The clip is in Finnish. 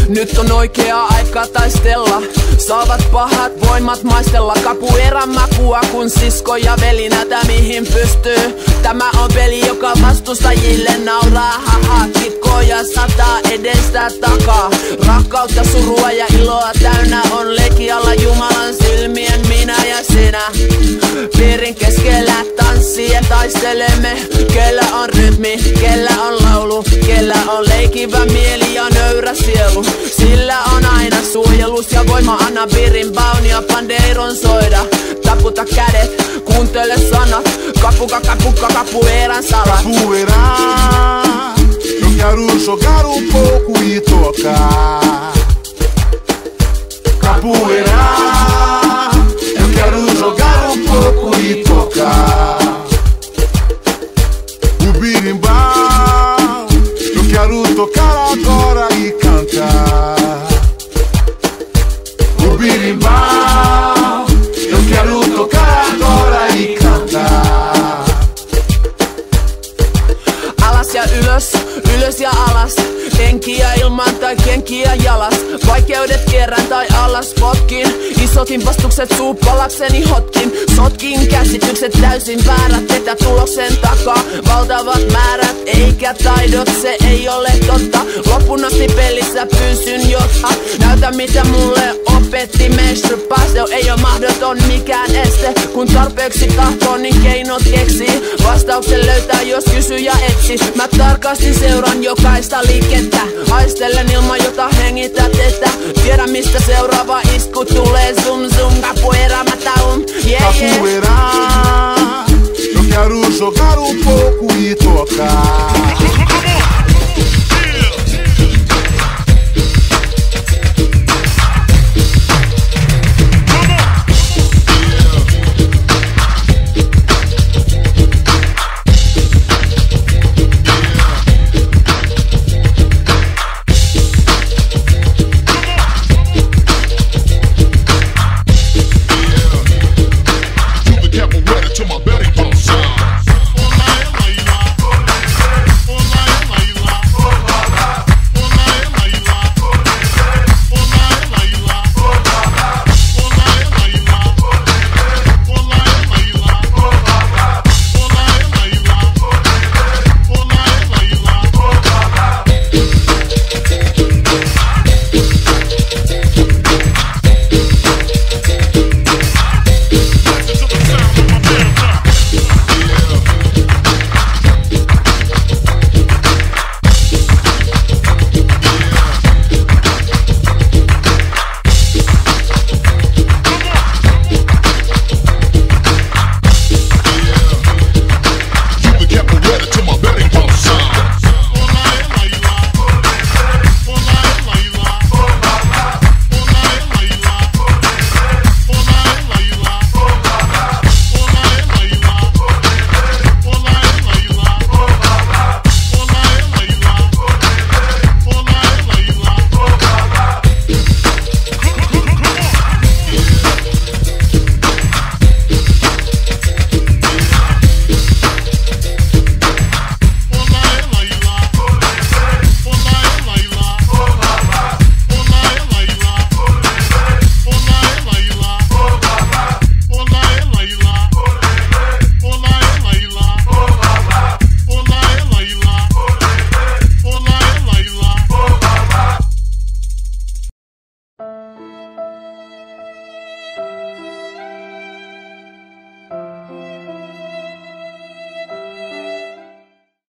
Nyt on oikea aika taistella. Saavat pahat voimat maistella capoeiran makua, kun sisko ja veli näytä mihin pystyy. Tämä on peli, joka vastustajille nauraa. Haha, kitkoja sataa edestä takaa. Rakkautta, surua ja iloa täynnä on lekialla Jumalan silmien minä ja sinä. Piirin keskellä tanssien taistelemme. Kellä on rytmi, kellä on laulu, kellä on leikivä mieli ja nöyrä sielu. Sillä on aina suojelus ja voima, anna piirin baunia pandeiron soida. Taputa kädet, kuuntele sanat, capuca, capuca, capoeiran salat. Capoeira, eu quero jogar pouco e tocar. Capoeira, eu quero jogar pouco e tocar. O birimbau, eu quero tocar agora e cantar. O birimbau, eu quero tocar agora e cantar. Alas ja ylös, ylös ja alas. Kenkiä ilman tai kenkiä jalas. Vaikeudet kierrän tai alas potkin. Isot impastukset suupalakseni hotkin. Sotkin käsitykset täysin väärät, että tuloksen takaa valtavat määrät eikä taidot, se ei ole totta. Loppuun asti pelissä pysyn jotta. Näytä mitä mulle opetti Mestry Pastel. Ei oo mahdoton mikään este, kun tarpeeksi tahtoo niin keinot keksii. Vastauksen löytää jos kysyjä etsi. Mä tarkasti seuran jokaista liikettä. Haistelen ilman jota hengität, että tiedä mistä seuraava isku tulee. Zoom zoom, capoeira mata yeah yeah. Capoeira, eu quero jogar pouco